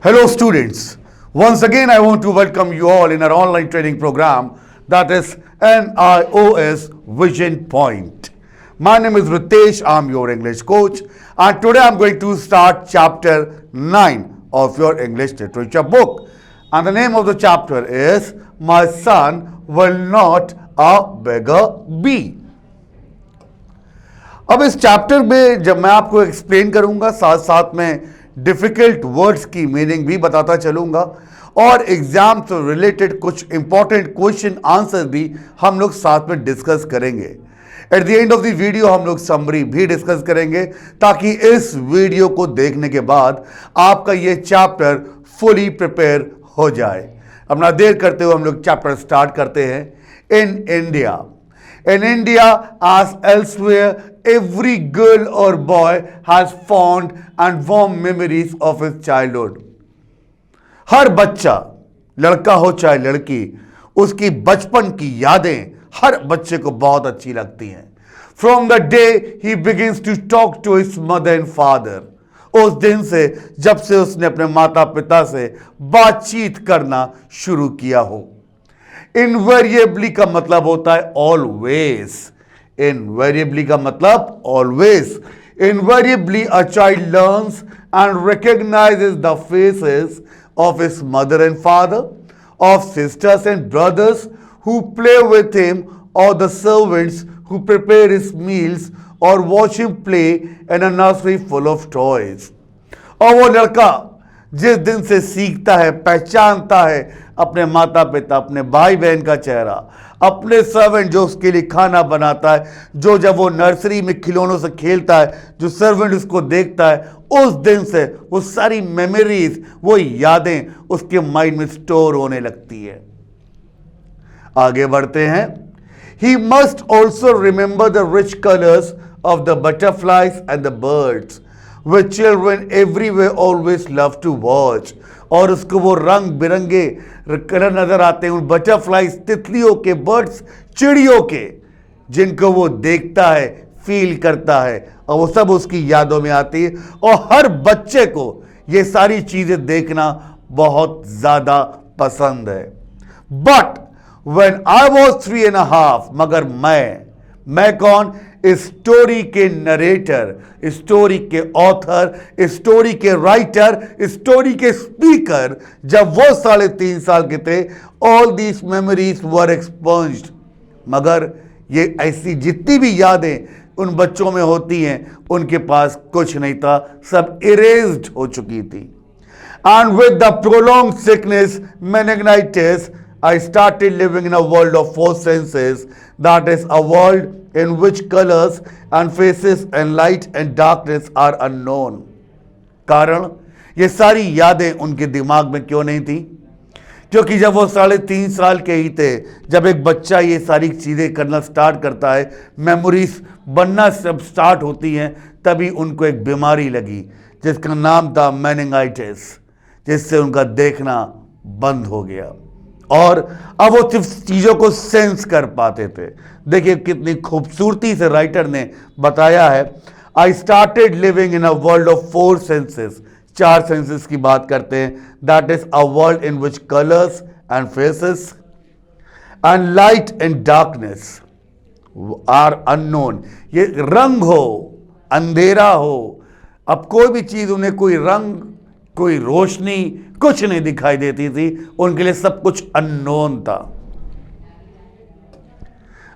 Hello students, once again I want to welcome you all in our online training program that is NIOS Vision Point. My name is Ritesh, I'm your English coach and today I'm going to start chapter 9 of your English literature book. And the name of the chapter is My Son Will Not a Beggar Be. अब इस chapter में जब मैं आपको explain करूंगा साथ साथ में डिफिकल्ट वर्ड्स की मीनिंग भी बताता चलूंगा और एग्जाम से रिलेटेड कुछ इंपॉर्टेंट क्वेश्चन आंसर भी हम लोग साथ में डिस्कस करेंगे. At the end of the video हम लोग समरी भी डिस्कस करेंगे ताकि इस वीडियो को देखने के बाद आपका ये चैप्टर फुली प्रिपेयर हो जाए. अब ना देर करते हुए हम लोग चैप्टर स्टार्ट करते हैं. In India, in India as elsewhere, every girl or boy has fond and warm memories of his childhood. हर बच्चा, लड़का हो चाहे लड़की, उसकी बचपन की यादें हर बच्चे को बहुत अच्छी लगती हैं. From the day he begins to talk to his mother and father, उस दिन से जब से उसने अपने माता पिता से बातचीत करना शुरू किया हो. इनवेरिएबली का मतलब होता है ऑलवेज. इनवेरिएबली का मतलब always. Invariably a child learns and recognises the faces of his mother and father, of sisters and brothers who play with him, और the servants who prepare his meals और watch him play in a nursery full of toys. और वो लड़का जिस दिन से सीखता है, पहचानता है अपने माता पिता, अपने भाई बहन का चेहरा, अपने सर्वेंट जो उसके लिए खाना बनाता है, जो जब वो नर्सरी में खिलौनों से खेलता है, जो सर्वेंट उसको देखता है, उस दिन से वो सारी मेमोरीज, वो यादें उसके माइंड में स्टोर होने लगती है. आगे बढ़ते हैं. He must also remember the rich colours of the butterflies and the birds which children everywhere always love to watch. और उसको वो रंग बिरंगे कलर नजर आते हैं उन बटरफ्लाइज, तितलियों के, बर्ड्स, चिड़ियों के, जिनको वो देखता है, फील करता है और वो सब उसकी यादों में आती है. और हर बच्चे को ये सारी चीजें देखना बहुत ज्यादा पसंद है. बट when I was 3.5, मगर मैं कौन? स्टोरी के नरेटर, स्टोरी के ऑथर, स्टोरी के राइटर, स्टोरी के स्पीकर, जब वो 3.5 साल के थे, ऑल दीज मेमोरीज वर एक्सपंज्ड. मगर ये ऐसी जितनी भी यादें उन बच्चों में होती हैं, उनके पास कुछ नहीं था, सब इरेज्ड हो चुकी थी. And with the prolong sickness meningitis, I started living in a world of four senses, that is a world in which colors and faces and light and darkness are unknown. कारण ये सारी यादें उनके दिमाग में क्यों नहीं थी? क्योंकि जब वो 3.5 साल के ही थे, जब एक बच्चा ये सारी चीज़ें करना स्टार्ट करता है, मेमोरीज बनना सब स्टार्ट होती हैं, तभी उनको एक बीमारी लगी जिसका नाम था मेनिंजाइटिस, जिससे उनका देखना बंद हो गया और अब वो सिर्फ चीज़ों को सेंस कर पाते थे. देखिए कितनी खूबसूरती से राइटर ने बताया है. I started living in a world of 4 senses. 4 senses की बात करते हैं. That is a world in which colours and faces and light and darkness are unknown. ये रंग हो, अंधेरा हो, अब कोई भी चीज़ उन्हें कोई रंग, कोई रोशनी कुछ नहीं दिखाई देती थी. उनके लिए सब कुछ अननोन था.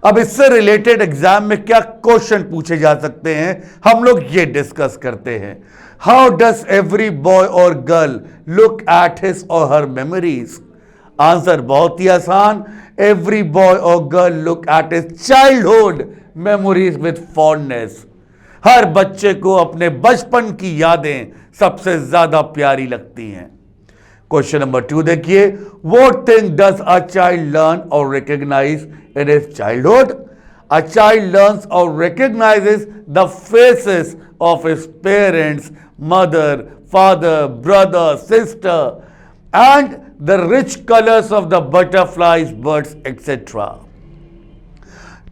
अब इससे रिलेटेड एग्जाम में क्या क्वेश्चन पूछे जा सकते हैं, हम लोग ये डिस्कस करते हैं. हाउ डज एवरी बॉय और गर्ल लुक एट हिज और हर मेमोरीज? आंसर बहुत ही आसान. एवरी बॉय और girl look at his childhood memories with fondness. हर बच्चे को अपने बचपन की यादें सबसे ज्यादा प्यारी लगती हैं. क्वेश्चन नंबर 2 देखिए. What thing does a child learn और recognise in his childhood? A child learns और recognises the faces of his parents, mother, father, brother, sister and the rich colours of the butterflies, birds etcetera.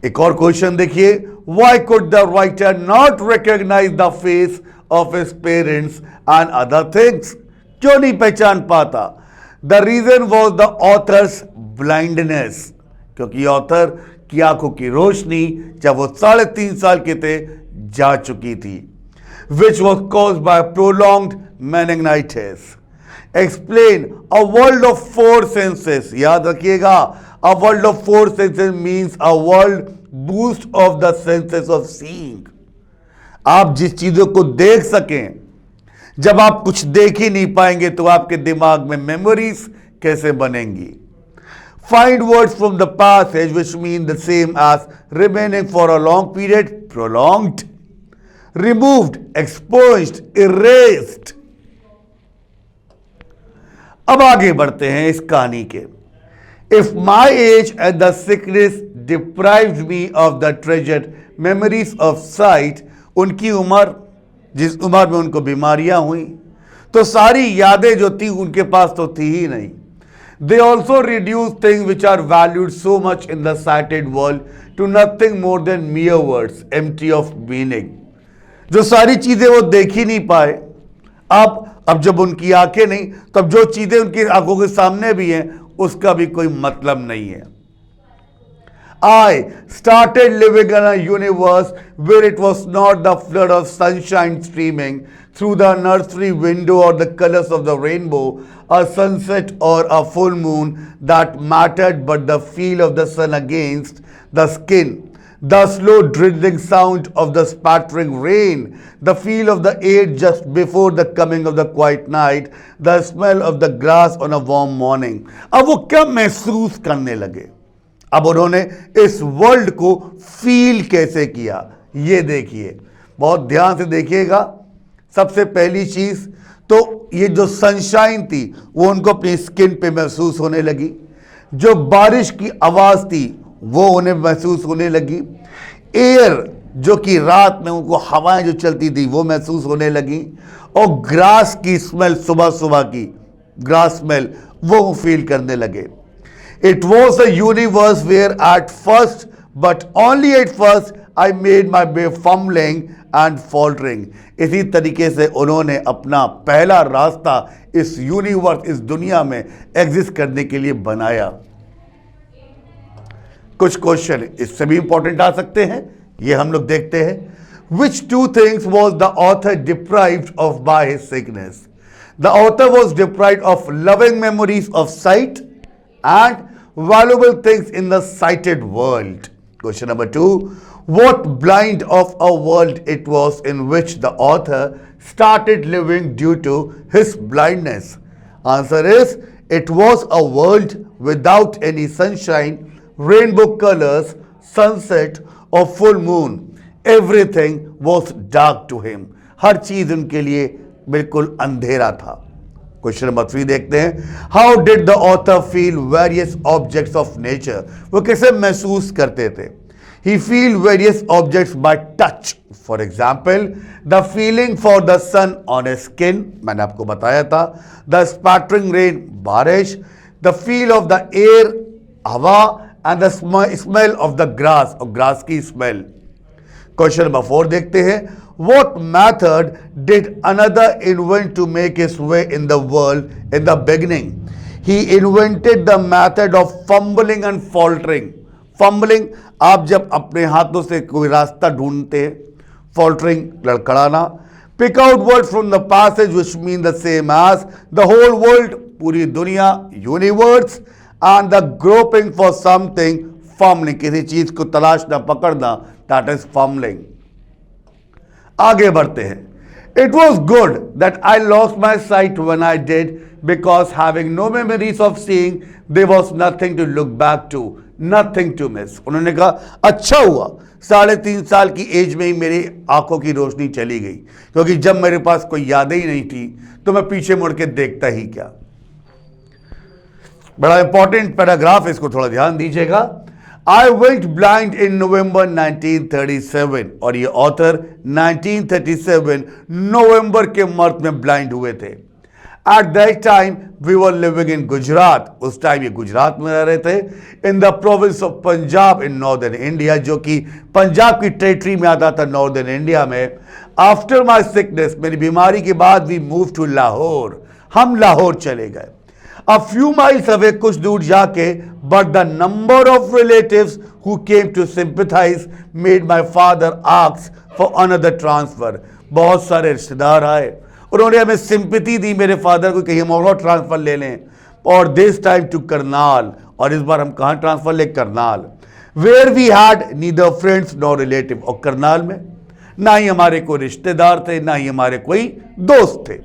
एक और question देखिए. Why could the writer not recognise the face of his parents and other things? क्यों नहीं पहचान पाता? The reason was the author's blindness, क्योंकि author की आंखों की रोशनी जब वो 3.5 साल के थे जा चुकी थी, which was cause by prolonged meningitis. Explain a world of 4 senses, याद रखिएगा, a world of 4 senses means a world boost of the senses of seeing. आप जिस चीजों को देख सकें, जब आप कुछ देख ही नहीं पाएंगे तो आपके दिमाग में मेमोरीज कैसे बनेंगी? Find words from the passage which mean the same as remaining for a long period, prolonged, removed, expunged, erased। अब आगे बढ़ते हैं इस कहानी के। If my age and the sickness deprived me of the treasured memories of sight, उनकी उम्र, जिस उम्र में उनको बीमारियां हुई, तो सारी यादें जो थी उनके पास तो थी ही नहीं। They also reduce things which are valued so much in the sighted world to nothing more than mere words, empty of meaning। जो सारी चीजें वो देख ही नहीं पाए, अब जब उनकी आंखें नहीं, तब जो चीजें उनकी आंखों के सामने भी हैं उसका भी कोई मतलब नहीं है। I started living in a universe where it was not the flood of sunshine streaming through the nursery window or the colors of the rainbow, a sunset or a full moon that mattered, but the feel of the sun against the skin, the slow drizzling sound of the spattering rain, the feel of the air just before the coming of the quiet night, the smell of the grass on a warm morning। अब वो क्या महसूस करने लगे? अब उन्होंने इस world को फील कैसे किया, ये देखिए, बहुत ध्यान से देखिएगा। सबसे पहली चीज तो ये जो सनशाइन थी वो उनको अपनी स्किन पे महसूस होने लगी, जो बारिश की आवाज थी वो उन्हें महसूस होने लगी, एयर जो कि रात में उनको हवाएं जो चलती थी वो महसूस होने लगी, और ग्रास की स्मेल, सुबह सुबह की ग्रास स्मेल वो फील करने लगे। It was a universe where at first, but only at first, I made my way fumbling and faltering। इसी तरीके से उन्होंने अपना पहला रास्ता इस यूनिवर्स, इस दुनिया में एग्जिस्ट करने के लिए बनाया। कुछ क्वेश्चन इससे भी इंपॉर्टेंट आ सकते हैं, ये हम लोग देखते हैं। Which two things was the author deprived of by his sickness? The author was deprived of loving memories of sight and valuable things in the sighted world। Question number 2, what blind of a world it was in which the author started living due to his blindness? Answer is, it was a world without any sunshine, rainbow colors, sunset or full moon। Everything was dark to him। हर चीज उनके लिए बिल्कुल अंधेरा था। Question number 3 देखते हैं। How did the author feel various objects of nature? वो कैसे महसूस करते थे? He feel various objects by touch. For example, the feeling for the sun on a skin, मैंने आपको बताया था। द स्पैटरिंग रेन, बारिश। The feel of the air, हवा। And the smell of the grass, और ग्रास की smell. Question number 4 देखते हैं। What method did another invent to make his way in the world in the beginning? He invented the method of fumbling and faltering। Fumbling, आप जब अपने हाथों से कोई रास्ता ढूंढते हैं, faltering, लड़खड़ाना। Pick out words from the passage which mean the same as the whole world, पूरी दुनिया, universe, and the groping for something, fumbling, किसी चीज को तलाशना, पकड़ना, that is fumbling। आगे बढ़ते हैं। It was good that I lost my sight when I did, because having no memories of seeing, there was nothing to look back to, nothing to miss। उन्होंने कहा अच्छा हुआ 3.5 साल की एज में ही मेरी आंखों की रोशनी चली गई, क्योंकि जब मेरे पास कोई यादें ही नहीं थी तो मैं पीछे मुड़ के देखता ही क्या। बड़ा इंपॉर्टेंट पैराग्राफ, इसको थोड़ा ध्यान दीजिएगा। I went blind in November 1937, और ये ऑथर 1937 नवंबर के मंथ में ब्लाइंड हुए थे। At that time we were living in Gujarat, उस टाइम ये गुजरात में रह रहे थे। In the province of Punjab in northern India, जो कि पंजाब की टेरिटरी में आता था नॉर्दर्न इंडिया में। After my sickness, मेरी बीमारी के बाद we moved to Lahore, हम लाहौर चले गए। A few miles away, कुछ दूर जाके, but the number of relatives who came to sympathize made my father ask for another transfer. बहुत सारे रिश्तेदार आए, उन्होंने हमें सिंपैथी दी, मेरे फादर को कहीं हम और ट्रांसफर ले लें, और दिस टाइम टू करनाल, और इस बार हम कहाँ ट्रांसफर ले? Karnal, where we had neither friends nor relative, और करनाल में ना ही हमारे कोई रिश्तेदार थे, ना ही हमारे कोई दोस्त थे।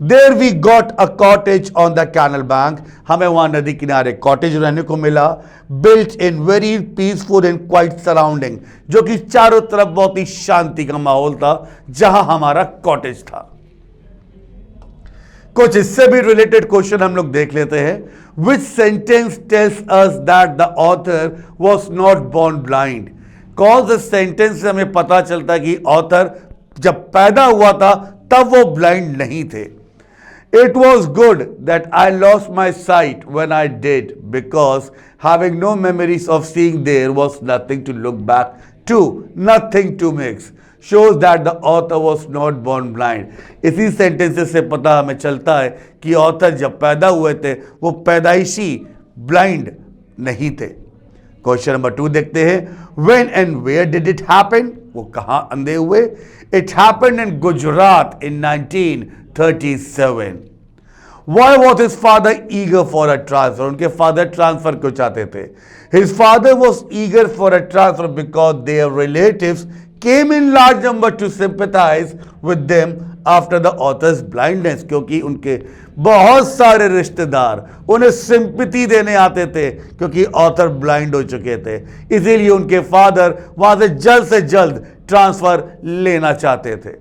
There we got a cottage on the canal bank, हमें वहां नदी किनारे कॉटेज रहने को मिला, built in very peaceful and quiet surrounding, जो कि चारों तरफ बहुत ही शांति का माहौल था जहां हमारा कॉटेज था। कुछ इससे भी रिलेटेड क्वेश्चन हम लोग देख लेते हैं। Which sentence tells us that the author was not born blind, कौन से सेंटेंस से हमें पता चलता है कि ऑथर जब पैदा हुआ था तब वो ब्लाइंड नहीं थे। It was good that I lost my sight when I did, because having no memories of seeing there was nothing to look back to, nothing to miss, shows that the author was not born blind. इसी sentences से पता हमें चलता है कि author जब पैदा हुए थे वो पैदाइशी ब्लाइंड नहीं थे। क्वेश्चन नंबर 2 देखते हैं। When and where did it happen? वो कहां अंधे हुए? It happened in Gujarat in 1937. Why was his father eager for a transfer? उनके फादर ट्रांसफर क्यों चाहते थे? His father was eager for a transfer because their relatives came in large number to sympathize with them after the author's blindness, क्योंकि उनके बहुत सारे रिश्तेदार उन्हें सिंपैथी देने आते थे क्योंकि ऑथर ब्लाइंड हो चुके थे, इसीलिए उनके फादर वहां से जल्द ट्रांसफर लेना चाहते थे।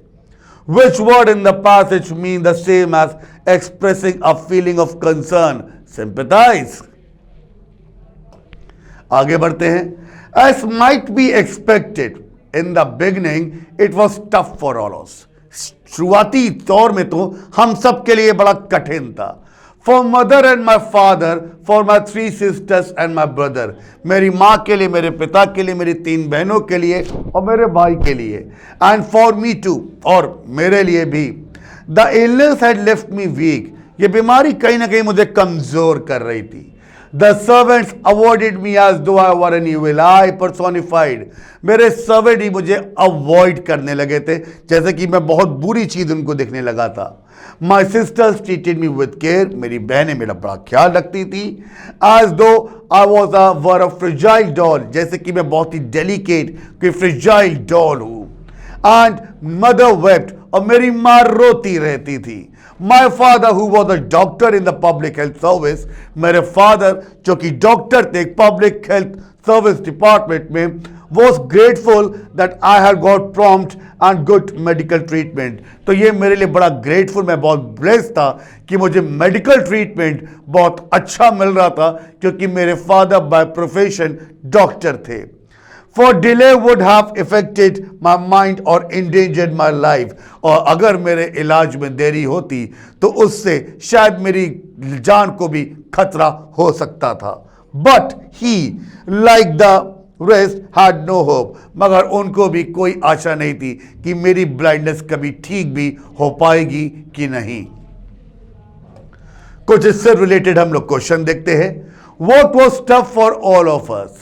Which word in the passage mean the same as expressing a feeling of concern? Sympathize. आगे बढ़ते हैं। As might be expected, in the beginning it was tough for all of us. शुरुआती दौर में तो हम सब के लिए बड़ा कठिन था। For mother and my father, for my 3 sisters and my brother, मेरी माँ के लिए, मेरे पिता के लिए, मेरी 3 बहनों के लिए और मेरे भाई के लिए, and for me too, और मेरे लिए भी। The illness had left me weak, ये बीमारी कहीं ना कहीं मुझे कमजोर कर रही थी। The servants avoided me as though I were an evil eye personified. मेरे सर्वेंट ही मुझे अवॉइड करने लगे थे जैसे कि मैं बहुत बुरी चीज उनको दिखने लगा था। My sisters treated me with care. मेरी बहनें मेरा बड़ा ख्याल रखती थी। As though I was a fragile doll, जैसे कि मैं बहुत ही डेलिकेट कोई फ्रेजाइल डॉल हूँ। And mother wept, और मेरी माँ रोती रहती थी। My father, who was a doctor in the public health service, मेरे फादर जो कि डॉक्टर थे पब्लिक हेल्थ सर्विस डिपार्टमेंट में, was grateful that I had got prompt and good medical treatment. तो ये मेरे लिए बड़ा ग्रेटफुल, मैं बहुत ब्लेस्ड था कि मुझे मेडिकल ट्रीटमेंट बहुत अच्छा मिल रहा था क्योंकि मेरे फादर बाय प्रोफेशन डॉक्टर थे। For delay would have affected my mind or endangered my life. और अगर मेरे इलाज में देरी होती तो उससे शायद मेरी जान को भी खतरा हो सकता था। But he, like the rest, had no hope. मगर उनको भी कोई आशा नहीं थी कि मेरी ब्लाइंडनेस कभी ठीक भी हो पाएगी कि नहीं। कुछ इससे रिलेटेड हम लोग क्वेश्चन देखते हैं। What was tough for all of us?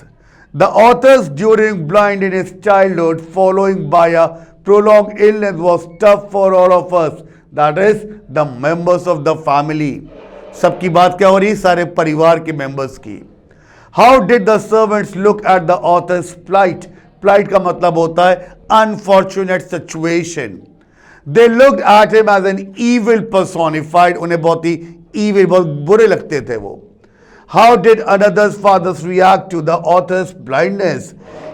The author's during blind in his childhood following by a prolonged illness was tough for all of us, that is the members of the family. सबकी बात क्या हो रही? सारे परिवार के members की। How did the servants look at the author's plight? Plight का मतलब होता है unfortunate situation. They looked at him as an evil personified. उन्हें बहुत ही evil, बहुत बुरे लगते थे वो। How did another's fathers react to the author's blindness?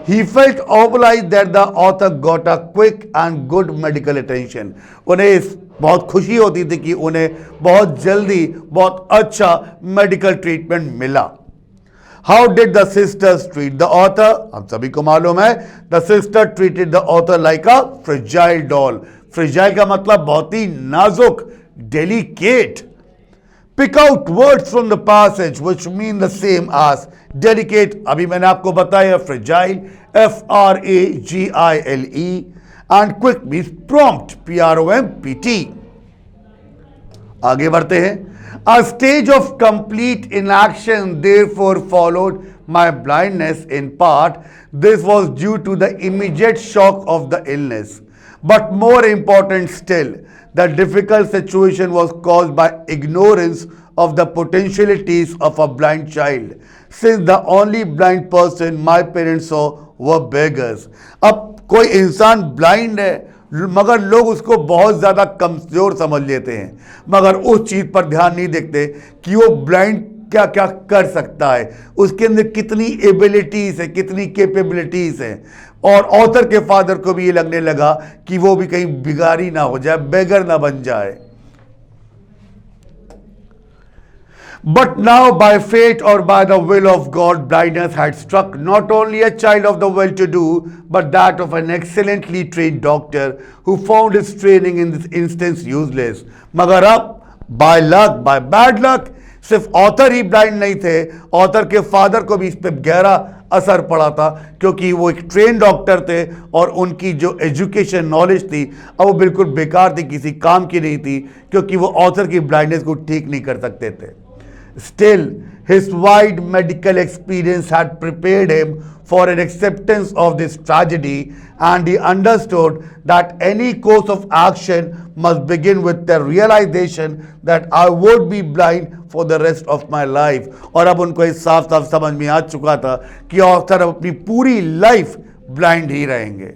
He felt obliged that the author got a quick and good medical attention. उन्हें बहुत खुशी होती थी कि उन्हें बहुत जल्दी बहुत अच्छा मेडिकल ट्रीटमेंट मिला। How did the sisters treat the author? हम सभी को मालूम है, the sister treated the author like a fragile doll. Fragile का मतलब बहुत ही नाजुक, delicate. Pick out words from the passage which mean the same as delicate. अभी मैंने आपको बताया fragile, Fragile, and quick means prompt, Prompt. आगे बढ़ते हैं। A stage of complete inaction therefore followed my blindness in part. This was due to the immediate shock of the illness. But more important still, the difficult situation was caused by ignorance of the potentialities of a blind child, since the only blind person my parents saw were beggars. अब कोई इंसान blind है मगर लोग उसको बहुत ज़्यादा कमज़ोर समझ लेते हैं, मगर उस चीज़ पर ध्यान नहीं देखते कि वो ब्लाइंड क्या क्या कर सकता है, उसके अंदर कितनी एबिलिटीज़ है, कितनी कैपेबिलिटीज़ हैं। और ऑथर के फादर को भी ये लगने लगा कि वो भी कहीं बिगाड़ी ना हो जाए, बेगर ना बन जाए। But now, by fate or by the will of God, blindness had struck not only a child of the well-to-do, but that of an excellently trained doctor who found his training in this instance useless. मगर अब by luck, by bad luck, सिर्फ author he blind नहीं थे, author के father को भी इस पर गहरा असर पड़ा था, क्योंकि वो एक ट्रेन डॉक्टर थे और उनकी जो एजुकेशन नॉलेज थी अब वो बिल्कुल बेकार थी, किसी काम की नहीं थी, क्योंकि वो ऑथर की ब्लाइंडनेस को ठीक नहीं कर सकते थे। Still, his wide medical experience had prepared him for an acceptance of this tragedy, and he understood that any course of action must begin with the realization that I would be blind for the rest of my life. और अब उनको ये साफ साफ समझ में आ चुका था कि ऑथर अपनी पूरी लाइफ ब्लाइंड ही रहेंगे।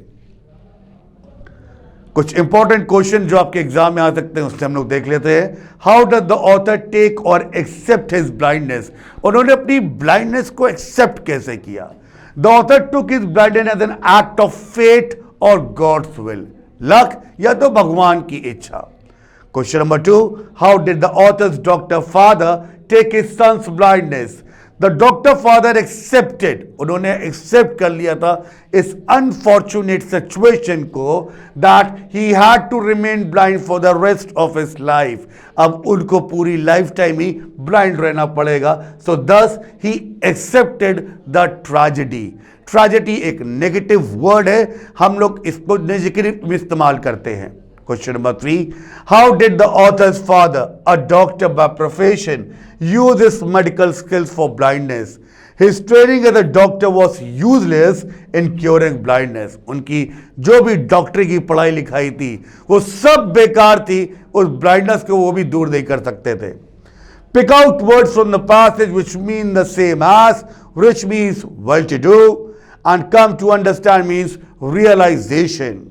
कुछ इंपॉर्टेंट क्वेश्चन जो आपके एग्जाम में आ सकते हैं उससे हम लोग देख लेते हैं। How does the author take और एक्सेप्ट हिज ब्लाइंडनेस, उन्होंने अपनी ब्लाइंडनेस को एक्सेप्ट कैसे किया। The author took his blindness as an act of fate और गॉड्स विल, लक या तो भगवान की इच्छा। Question number 2, how did the author's doctor father take his son's blindness. The doctor father accepted, उन्होंने एक्सेप्ट कर लिया था इस अनफॉर्चुनेट सिचुएशन को that he had to remain blind for the rest of his life. अब उनको पूरी life time ही blind रहना पड़ेगा। सो दस he accepted the tragedy. Tragedy एक नेगेटिव वर्ड है, हम लोग इसको नेगेटिव में इस्तेमाल करते हैं। Question number 3, how did the author's father, a doctor by profession, use his medical skills for blindness? His training as a doctor was useless in curing blindness. उनकी जो भी डॉक्टरी की पढ़ाई लिखाई थी वो सब बेकार थी, उस ब्लाइंडनेस को वो भी दूर नहीं कर सकते थे। Pick out words from the passage which mean the same as, which means well to do, and come to understand means realization.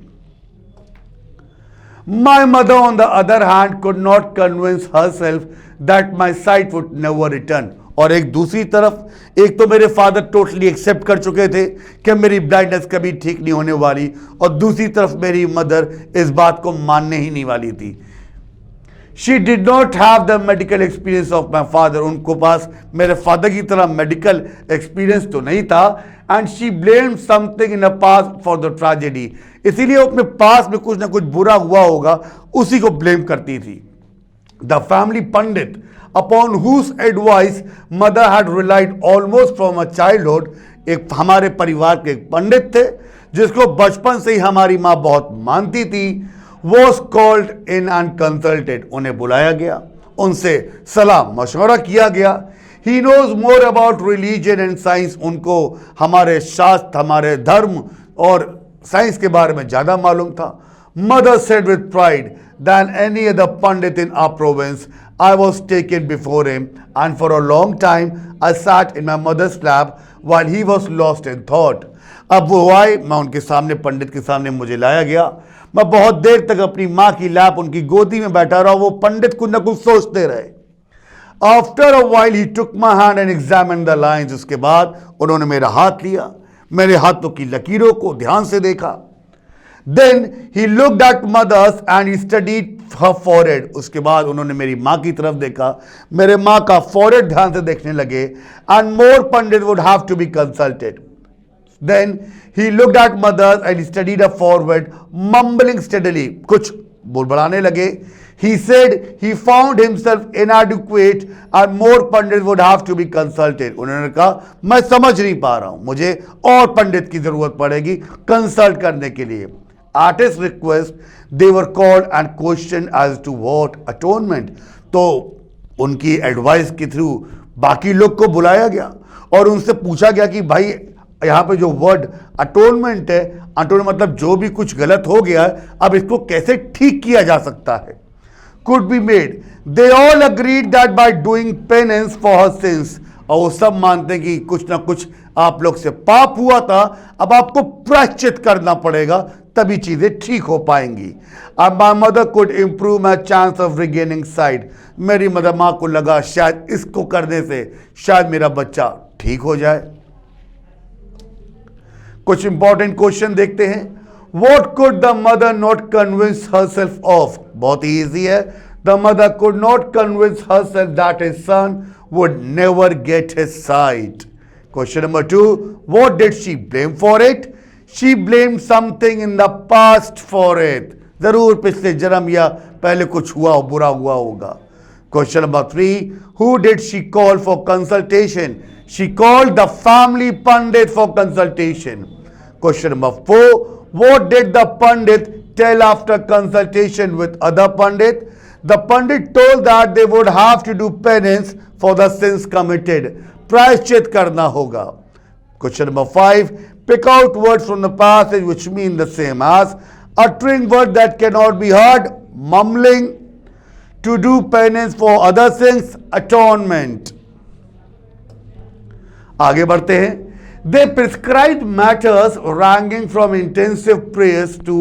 My mother, on the other hand, could not convince herself that my sight would never return. और एक दूसरी तरफ, एक तो मेरे father totally accept कर चुके थे कि मेरी ब्लाइंडनेस कभी ठीक नहीं होने वाली, और दूसरी तरफ मेरी मदर इस बात को मानने ही नहीं वाली थी। She did not have the medical experience of my father. उनको पास मेरे फादर की तरह मेडिकल एक्सपीरियंस तो नहीं था। And she blamed something in the past for the tragedy. इसीलिए अपने पास में कुछ ना कुछ बुरा हुआ होगा, उसी को ब्लेम करती थी। The family pandit, upon whose advice mother had relied almost from a childhood, एक हमारे परिवार के एक पंडित थे जिसको बचपन से ही हमारी माँ बहुत मानती थी, was called in and consulted. उन्हें बुलाया गया, उनसे सलाह मशवरा किया गया। He knows more about religion and science. उनको हमारे शास्त्र, हमारे धर्म और साइंस के बारे में ज़्यादा मालूम था। Mother said with pride than any other pandit in our province, I was taken before him, and for a long time I sat in my mother's lap while he was lost in thought. अब वो आए, मैं उनके सामने, पंडित के सामने मुझे लाया गया, मैं बहुत देर तक अपनी माँ की लैप, उनकी गोदी में बैठा रहा, वो पंडित कुछ न कुछ सोचते रहे। After a while he took my hand and examined the lines. उसके बाद उन्होंने मेरा हाथ लिया, मेरे हाथों की लकीरों को ध्यान से देखा। Then he looked at mother's and he studied her forehead. उसके बाद उन्होंने मेरी माँ की तरफ देखा, मेरे माँ का forehead ध्यान से देखने लगे। And more pandit would have to be consulted. Then he looked at mother's and he studied her forehead, mumbling steadily. कुछ बुड़बड़ाने लगे। He said he found himself inadequate and more pandit would have to be consulted. उन्होंने कहा मैं समझ नहीं पा रहा हूँ, मुझे और पंडित की जरूरत पड़ेगी कंसल्ट करने के लिए। At his request, they were called and question as to what atonement. तो उनकी एडवाइस के थ्रू बाकी लोग को बुलाया गया और उनसे पूछा गया कि भाई यहाँ पे जो वर्ड अटोनमेंट है, अटोनमेंट मतलब जो भी कुछ गलत हो गया है अब इसको कैसे ठीक किया जा सकता है, could be made. They all agreed that by doing penance for her sins, और वो सब मानते हैं कि कुछ ना कुछ आप लोग से पाप हुआ था, अब आपको प्रायश्चित करना पड़ेगा तभी चीजें ठीक हो पाएंगी। अब my mother could improve my chance of regaining site, मेरी मदर माँ को लगा शायद इसको करने से शायद मेरा बच्चा ठीक हो जाए। कुछ इंपॉर्टेंट क्वेश्चन देखते हैं। What could the mother not convince herself of? बहुत ही easy है। The mother could not convince herself that his son would never get his sight. Question number 2. What did she blame for it? She blamed something in the past for it. जरूर पिछले जन्म या पहले कुछ हुआ हो, बुरा हुआ होगा। Question number 3. Who did she call for consultation? She called the family pandit for consultation. Question number 4. What did the Pandit tell after consultation with other Pandit? The Pandit told that they would have to do penance for the sins committed. प्रायश्चित करना होगा। Question number 5. Pick out words from the passage which mean the same as uttering word that cannot be heard, mumbling, to do penance for other sins, atonement. आगे बढ़ते हैं। They prescribed matters ranging from intensive prayers to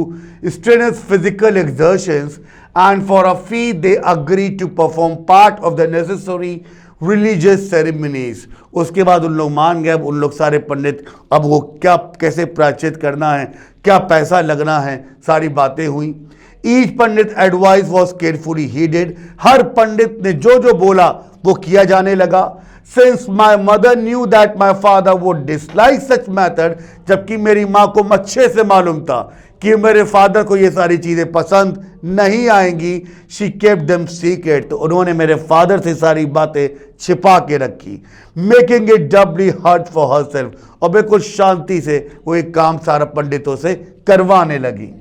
strenuous physical exertions, and for a fee they agreed to perform part of the necessary religious ceremonies. उसके बाद उन लोग मान गए, उन लोग सारे पंडित, अब वो क्या कैसे प्रायश्चित करना है, क्या पैसा लगना है, सारी बातें हुई। Each Pandit advice was carefully heeded. हर पंडित ने जो जो बोला वो किया जाने लगा। Since my mother knew that my father would dislike such method, जबकि मेरी माँ को अच्छे से मालूम था कि मेरे फादर को ये सारी चीज़ें पसंद नहीं आएंगी, she kept them secret, तो उन्होंने मेरे फादर से सारी बातें छिपा के रखी, making it doubly hard for herself, और बिल्कुल शांति से वो एक काम सारा पंडितों से करवाने लगी।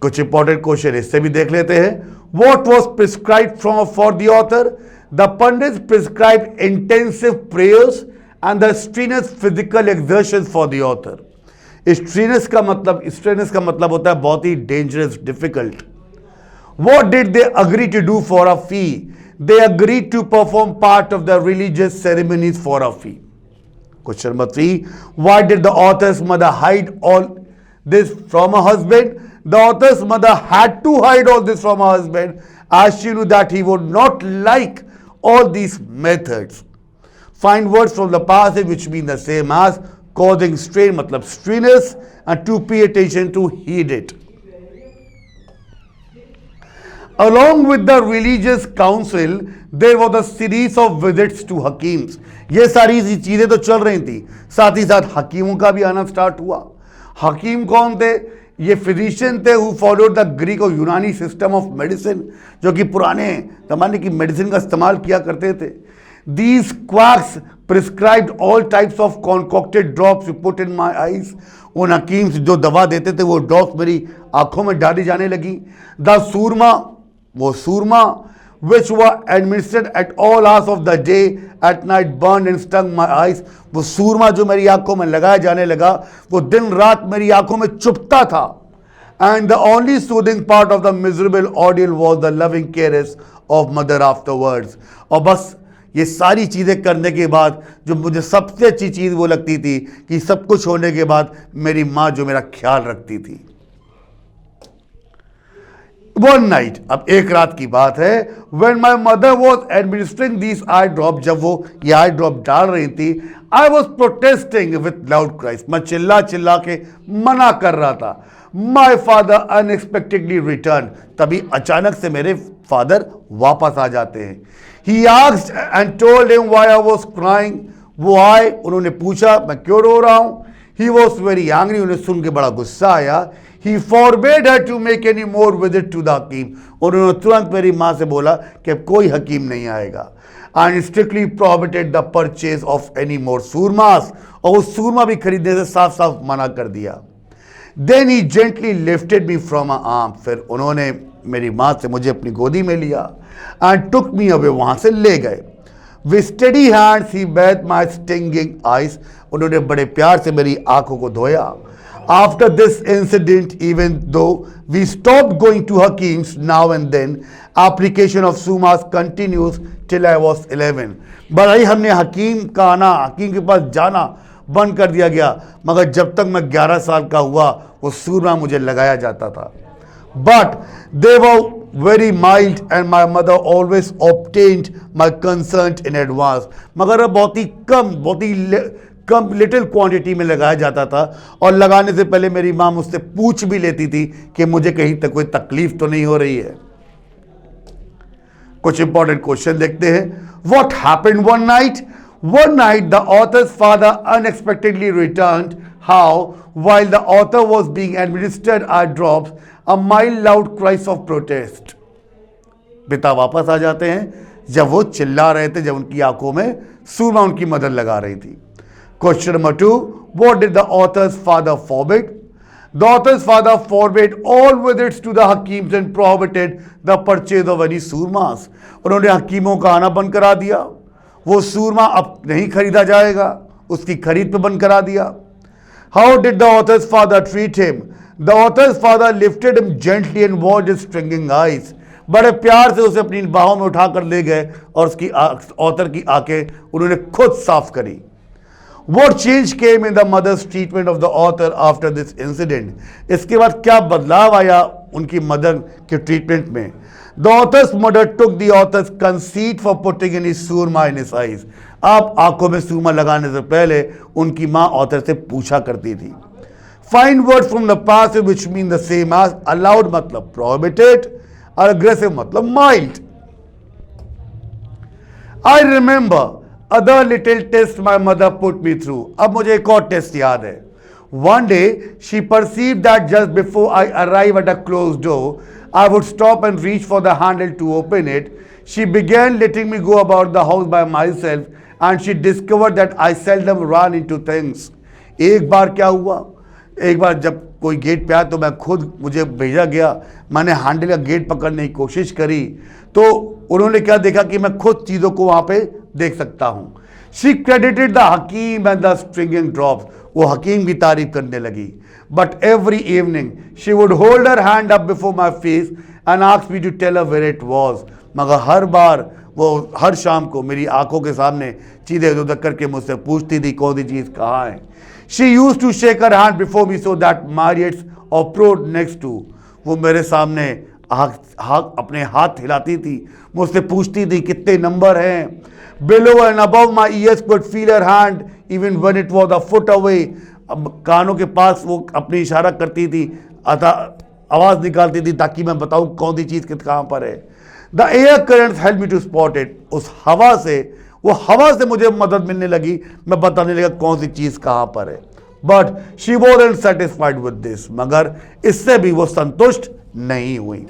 कुछ इंपॉर्टेंट क्वेश्चन इससे भी देख लेते हैं। What was prescribed for the author? The Pandits prescribed intensive prayers and the strenuous physical exertions for the author. Strenuous का मतलब होता है बहुत ही dangerous, difficult. What did they agree to do for a fee? They agreed to perform part of the religious ceremonies for a fee. Question number 3. Why did the author's mother hide all this from her husband? The author's mother had to hide all this from her husband as she knew that he would not like all these methods. Find words from the passage which mean the same as causing strain, मतलब strenuous, and to pay attention, to heed it. Along with the religious council, there was a series of visits to Hakims. ये सारी चीजें तो चल रही थी, साथ ही साथ हकीमों का भी आना स्टार्ट हुआ। हकीम कौन थे? ये फिजिशियन थे हु फॉलोड द ग्रीक और यूनानी सिस्टम ऑफ मेडिसिन, जो कि पुराने जमाने की मेडिसिन का इस्तेमाल किया करते थे। These quacks prescribed all types of concocted drops to put in my eyes. उन हकीम जो दवा देते थे वो ड्रॉप्स मेरी आंखों में डाली जाने लगी। द सूरमा, वो सूरमा which were administered at all hours of the day, at night burned and stung my eyes. वो सूरमा जो मेरी आंखों में लगाया जाने लगा वो दिन रात मेरी आंखों में चुभता था। And the only soothing part of the miserable ordeal was the loving caress of mother afterwards. और बस ये सारी चीज़ें करने के बाद जो मुझे सबसे अच्छी चीज़ वो लगती थी कि सब कुछ होने के बाद मेरी माँ जो मेरा ख्याल रखती थी। One night, अब एक रात की बात है, when my mother was administering these eye drops, जब वो ये eye drop डाल रही थी, I was protesting with loud cries, मैं चिल्ला चिल्ला के मना कर रहा था। My father unexpectedly returned, तभी अचानक से मेरे फादर वापस आ जाते हैं। He asked and told him why I was crying. वो आए, उन्होंने पूछा मैं क्यों रो रहा हूँ। He was very angry, उन्हें सुन के बड़ा गुस्सा आया। He forbade her to make any more visit to the हकीम, उन्होंने तुरंत मेरी माँ से बोला कि अब कोई हकीम नहीं आएगा। And strictly prohibited the purchase of any more surmas, और वो सूरमा भी खरीदने से साफ साफ मना कर दिया। Then he gently lifted me from a arm, फिर उन्होंने मेरी माँ से मुझे अपनी गोदी में लिया एंड टुक मी अवे, वहाँ से ले गए. With steady hands he bathe my stinging eyes, उन्होंने बड़े प्यार से मेरी आंखों को धोया. After this incident, even though we stopped going to hakims now and then, application of सुमास कंटिन्यूज टिल आई वॉज 11. बड़ाई हमने हकीम का आना, हकीम के पास जाना बंद कर दिया गया, मगर जब तक मैं 11 साल का हुआ वो सूरमा मुझे लगाया जाता था. But they were very mild and my mother always obtained my concert in advance, मगर बहुत ही कम लिटिल क्वांटिटी में लगाया जाता था, और लगाने से पहले मेरी माँ मुझसे पूछ भी लेती थी कि मुझे कहीं तक कोई तकलीफ तो नहीं हो रही है. कुछ इंपॉर्टेंट क्वेश्चन देखते हैं. What happened one night? One night, the author's father unexpectedly returned. How? While the author was being administered eye drops, a mild, loud cries of protest. पिता वापस आ जाते हैं जब वो चिल्ला रहे थे, जब उनकी आंखों में सूरमा उनकी मदद लगा रही थी. Question number 2. What did the author's father forbid? The author's father forbade all visits to the hakims and prohibited the purchase of any surmas. उन्होंने हकीमों का आना बंद करा दिया, वो सूरमा अब नहीं खरीदा जाएगा, उसकी खरीद पे बंद करा दिया. How did the authors father treat him? The author's father lifted him gently and washed his stringing eyes. बड़े प्यार से उसे अपनी बाहों में उठाकर ले गए और उसकी ऑथर की आंखें उन्होंने खुद साफ करी. What change came in the mother's treatment of the author after this incident? इसके बाद क्या बदलाव आया उनकी मदर के ट्रीटमेंट में? The author's mother took the author's conceit for putting any surma in his eyes. आप आंखों में सूरमा लगाने से पहले उनकी माँ ऑथर से पूछा करती थी. Find words from the passive which mean the same as. allowed मतलब prohibited और aggressive मतलब mild. I remember other little test my mother put me through. अब मुझे एक और टेस्ट याद है. One day she perceived that just before I arrive at a closed door, I would stop and reach for the handle to open it. She began letting me go about the house by myself and she discovered that I seldom ran into things. एक बार क्या हुआ, एक बार जब कोई gate पे आया तो मैं खुद, मुझे भेजा गया, मैंने हैंडल का गेट पकड़ने की कोशिश करी तो उन्होंने क्या देखा कि मैं खुद चीज़ों को वहाँ पे देख सकता हूँ. She credited the Hakim and the stringing drops. वो हकीम की तारीफ करने लगी. But every evening she would hold her hand up before my face and ask me to tell her where it was. मगर हर बार वो हर शाम को मेरी आंखों के सामने चीज़ें इधर करके मुझसे पूछती थी कौन सी चीज़ कहाँ है. She used to shake her hand before me so that Marriott's approached next to. वो मेरे सामने अपने हाथ हिलाती थी, मुझसे पूछती थी कितने नंबर हैं. Below and above my ears could feel her hand even when it was a foot away. अब कानों के पास वो अपनी इशारा करती थी, आवाज़ निकालती थी ताकि मैं बताऊँ कौन सी चीज़ कहाँ पर है. The air currents helped me to spot it. उस हवा से, वो हवा से मुझे मदद मिलने लगी, मैं बताने लगा कौन सी चीज़ कहाँ पर है. But she wasn't satisfied with this. मगर इससे भी वो संतुष्ट नहीं हुई.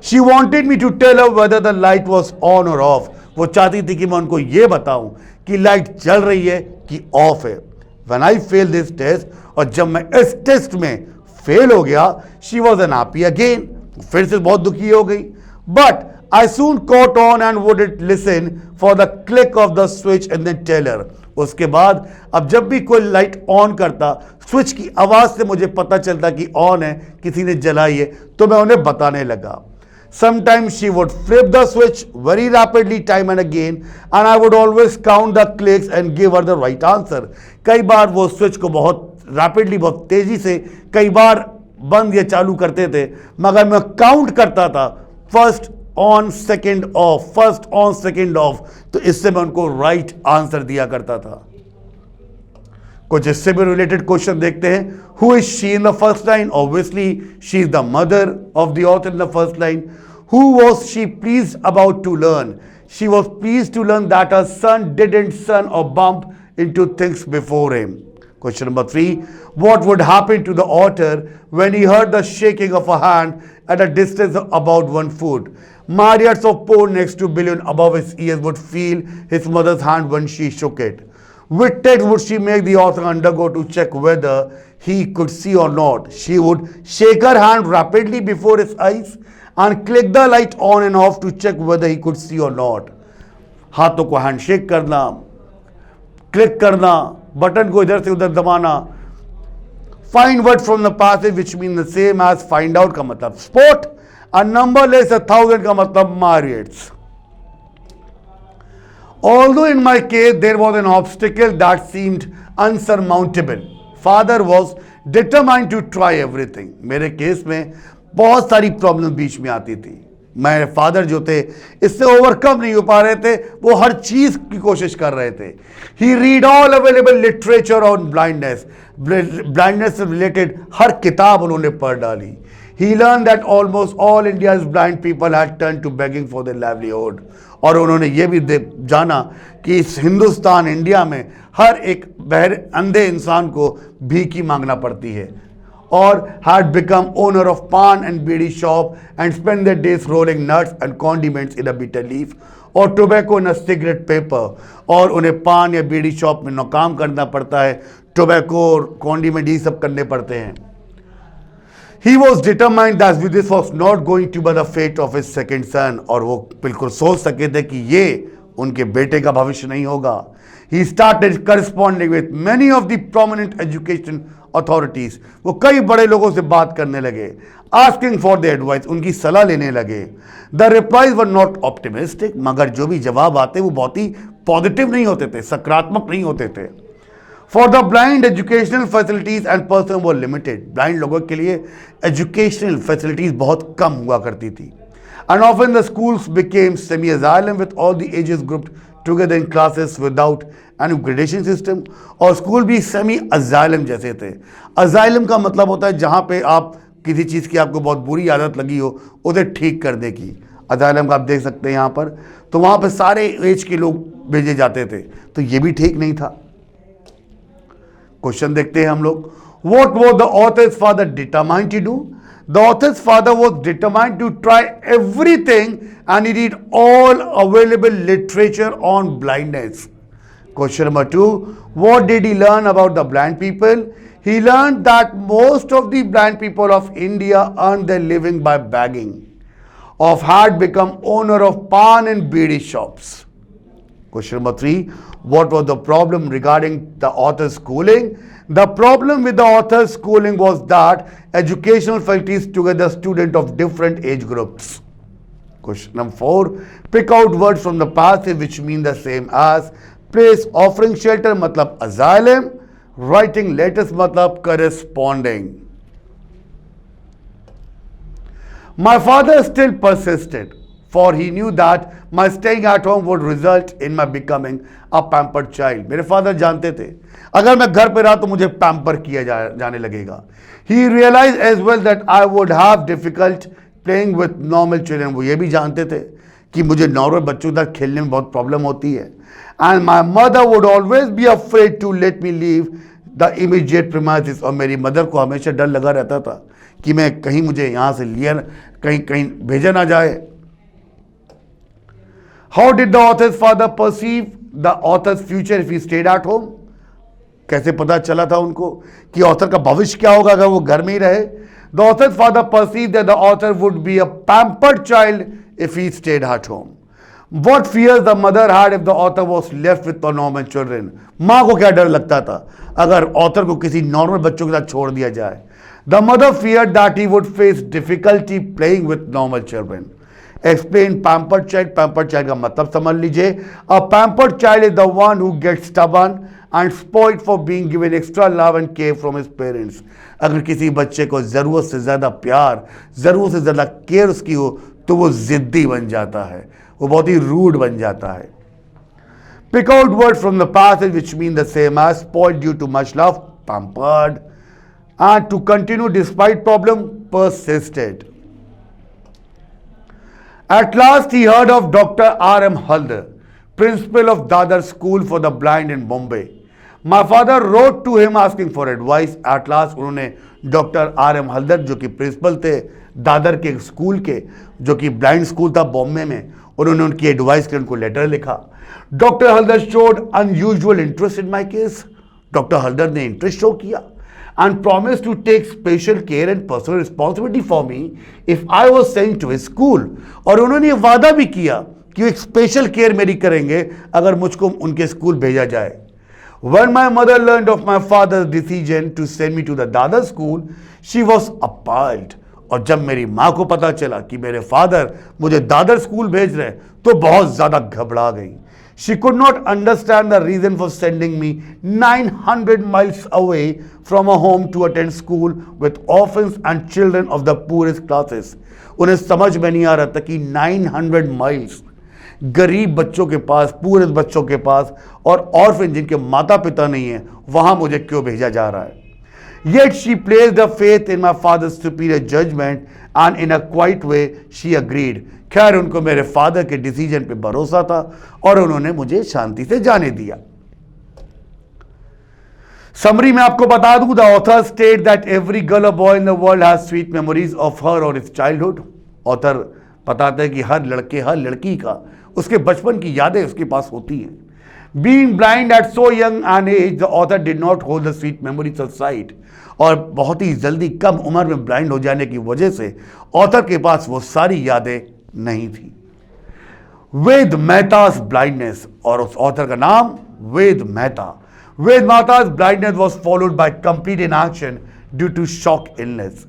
She wanted me to tell her whether the light was on or off. वो चाहती थी कि मैं उनको ये बताऊं कि लाइट चल रही है कि ऑफ है. When I failed this test, और जब मैं इस टेस्ट में फेल हो गया, she was unhappy again. फिर से बहुत दुखी हो गई. But I soon caught on and wouldn't listen for the click of the switch and then tell her. उसके बाद अब जब भी कोई लाइट ऑन करता, स्विच की आवाज़ से मुझे पता चलता कि ऑन है, किसी ने जलाई है, तो मैं उन्हें बताने लगा. Sometimes she would flip the switch very rapidly time and again and I would always count the clicks and give her the right answer. कई बार वो स्विच को बहुत रैपिडली, बहुत तेज़ी से कई बार बंद या चालू करते थे, मगर मैं काउंट करता था first on second of, first on second of, तो इससे मैं उनको राइट आंसर दिया करता था. कुछ इससे भी रिलेटेड क्वेश्चन देखते हैं. Who is she in the first line? Obviously she is the mother of the author in the first line. Who was she pleased about to learn? She was pleased to learn that her son didn't son or bump into things before him. Question number 3. What would happen to the author when he heard the shaking of a hand at a distance of about 1 foot? Marriott's of pole next to Billion above his ears would feel his mother's hand when she shook it. Which test would she make the author undergo to check whether he could see or not. She would shake her hand rapidly before his eyes and click the light on and off to check whether he could see or not. हाथों को handshake करना, click करना, button को इधर से उधर दबाना. Find word from the passage which mean the same as find out का मतलब spot, a number less 1,000 का मतलब marriage. Although in my case there was an obstacle that seemed unsurmountable, father was determined to try everything. मेरे case में बहुत सारी problem बीच में आती थी. मेरे फादर जो थे इससे ओवरकम नहीं हो पा रहे थे, वो हर चीज की कोशिश कर रहे थे. He read all available literature on blindness, blindness से रिलेटेड हर किताब उन्होंने पढ़ डाली. He learn that almost all India's blind people had turn to begging for their livelihood. और उन्होंने ये भी जाना कि इस हिंदुस्तान इंडिया में हर एक अंधे इंसान को भीख ही मांगना पड़ती है. Or had become owner of pan and beedi shop and spent their days rolling nuts and condiments in a bitter leaf or tobacco in a cigarette paper. और उन्हें पान या बीड़ी शॉप में काम करना पड़ता है, टोबैको और कॉन्डिमेंट ये सब करने पड़ते हैं. He was determined that this was not going to be the fate of his second son. और वो बिल्कुल सोच सके थे कि ये उनके बेटे का भविष्य नहीं होगा. He started corresponding with many of the prominent education authorities. वो कई बड़े लोगों से बात करने लगे, asking for their advice, उनकी सलाह लेने लगे. The replies were not optimistic, मगर जो भी जवाब आते वो बहुत ही पॉजिटिव नहीं होते थे, सकारात्मक नहीं होते थे. For the blind, educational facilities and person were limited. Blind लोगों के लिए educational facilities बहुत कम हुआ करती थी. And often the schools became semi-asylum with all the ages grouped together in classes without any gradation system. और स्कूल भी semi asylum जैसे थे. अजाइलम का मतलब होता है जहाँ पे आप किसी चीज़ की आपको बहुत बुरी आदत लगी हो उसे ठीक करने की. अजाइलम का आप देख सकते हैं यहाँ पर, तो वहाँ पे सारे एज के लोग भेजे जाते थे, तो ये भी ठीक नहीं था. क्वेश्चन देखते हैं हम लोग. What was the author's father determined to do? The author's father was determined to try everything and he read all available literature on blindness. Question number 2. What did he learn about the blind people? He learned that most of the blind people of India earned their living by begging, or had become owner of pan and beedi shops. Question number 3. What was the problem regarding the author's schooling? The problem with the author's schooling was that educational faculties together students of different age groups. Question number 4. Pick out words from the passage which mean the same as place, offering shelter मतलब asylum, writing letters मतलब corresponding. My father still persisted, for he knew that my staying at home would result in my becoming a pampered child. मेरे father जानते थे अगर मैं घर पे रहा तो मुझे पैम्पर किया जाने लगेगा. He realized as well that I would have difficult playing with normal children. वो ये भी जानते थे कि मुझे नॉर्मल बच्चों के साथ खेलने में बहुत प्रॉब्लम होती है. And my mother would always be afraid to let me leave the immediate premises. और मेरी मदर को हमेशा डर लगा रहता था कि मैं कहीं मुझे यहाँ से लिया कहीं भेजा ना जाए. How did the author's father perceive the author's future if he stayed at home? कैसे पता चला था उनको कि ऑथर का भविष्य क्या होगा अगर वो घर में ही रहे. The author's father perceived that the author would be a pampered child if he stayed at home. What fears the mother had if the author was left with the normal children? माँ को क्या डर लगता था अगर author को किसी normal बच्चों के साथ छोड़ दिया जाए. The mother feared that he would face difficulty playing with normal children. Explain pampered child. Pampered child का मतलब समझ लीजिए. A pampered child is the one who gets stubborn and spoiled for being given extra love and care from his parents. अगर किसी बच्चे को ज़रूरत से ज़्यादा प्यार, ज़रूरत से ज़्यादा केयर उसकी हो तो वो ज़िद्दी बन जाता है, वो बहुत ही रूड बन जाता है. Pick out words from the passage which mean the same as spoiled due to much love, pampered, and to continue despite problem, persisted. At last he heard of Dr. R.M. Haldar, principal of Dadar School for the Blind in Bombay. My father wrote to him asking for advice. At last उन्होंने doctor R.M. Haldar जो कि principal थे दादर के school के, जो कि blind school था बॉम्बे में, उन्होंने उनकी एडवाइस के उनको लेटर लिखा. Doctor Haldar showed unusual interest in my case. Doctor Haldar ने इंटरेस्ट शो किया and promised to take special care and personal responsibility for me if I was sent to his school. और उन्होंने ये वादा भी किया कि वो एक स्पेशल केयर मेरी करेंगे अगर मुझको उनके स्कूल भेजा जाए. When my mother learned of my father's decision to send me to the Dadar school, she was appalled. और जब मेरी माँ को पता चला कि मेरे फादर मुझे दादर स्कूल भेज रहे तो बहुत ज़्यादा घबरा गई. She could not understand the reason for sending me 900 miles away from a home to attend school with orphans and children of the poorest classes. उन्हें समझ में नहीं आ रहा था कि 900 miles गरीब बच्चों के पास, पूरे बच्चों के पास और ऑर्फन जिनके माता पिता नहीं है, वहां मुझे क्यों भेजा जा रहा है. Yet she placed her faith in my father's superior judgment and in a quiet way she agreed. खैर उनको मेरे फादर के डिसीजन पे भरोसा था और उन्होंने मुझे शांति से जाने दिया. समरी में आपको बता दूं, the author state that every girl or boy in the world has sweet memories of her or his childhood. Author बताते हैं कि हर लड़के हर लड़की का उसके बचपन की यादें उसके पास होती हैं. Being blind at so young an age, the author did not hold the sweet memories of sight. और बहुत ही जल्दी कम उम्र में ब्लाइंड हो जाने की वजह से ऑथर के पास वो सारी यादें नहीं थी. वेद मेहता's ब्लाइंडनेस, और उस ऑथर का नाम वेद मेहता. वेद मेहता's blindness was followed by complete inaction due to shock illness.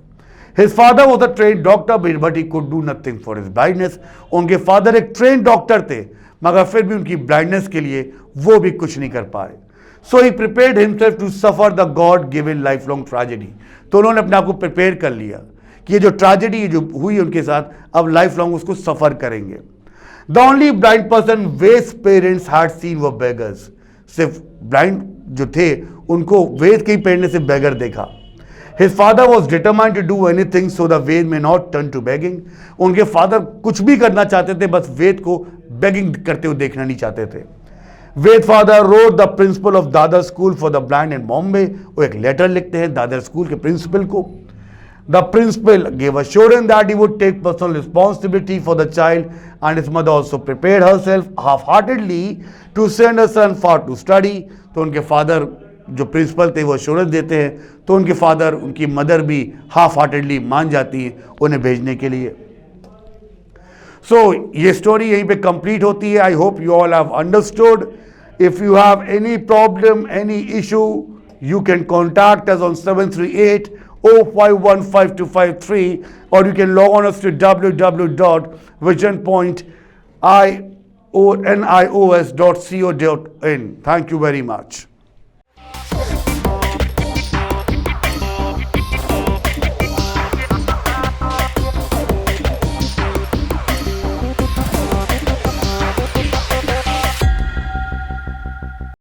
His father was a trained doctor but he could do nothing for his blindness. उनके फादर एक ट्रेन डॉक्टर थे मगर फिर भी उनकी ब्लाइंडनेस के लिए वो भी कुछ नहीं कर पाए. So he prepared himself to suffer the God given lifelong tragedy. तो उन्होंने अपने आप को प्रिपेयर कर लिया कि ये जो ट्रेजेडी जो हुई उनके साथ अब लाइफ लॉन्ग उसको सफर करेंगे. The only blind person Ved's parents had seen were beggars. सिर्फ ब्लाइंड जो थे उनको वेद के ही पेरेंट्स ने सिर्फ बेगर देखा. His father was determined to do anything so the Ved may not turn to begging. उनके फादर कुछ भी करना चाहते थे, बस वेद को बेगिंग करते हुए देखना नहीं चाहते थे. Ved father wrote the principal of Dadar school for the blind in Bombay. वो एक लेटर लिखते हैं दादर स्कूल के प्रिंसिपल को. The principal gave assurance that he would take personal responsibility for the child and his mother also prepared herself half-heartedly to send her son far to study. तो उनके father जो principal थे वो assurance देते हैं तो उनके फादर उनकी मदर भी हाफ हार्टेडली मान जाती है उन्हें भेजने के लिए. सो ये स्टोरी यहीं पे कंप्लीट होती है. I hope you all have understood. If you have any problem any issue you can contact us on 738-0515253 or you can log on us to www.visionpointnios.co.in. Thank you very much.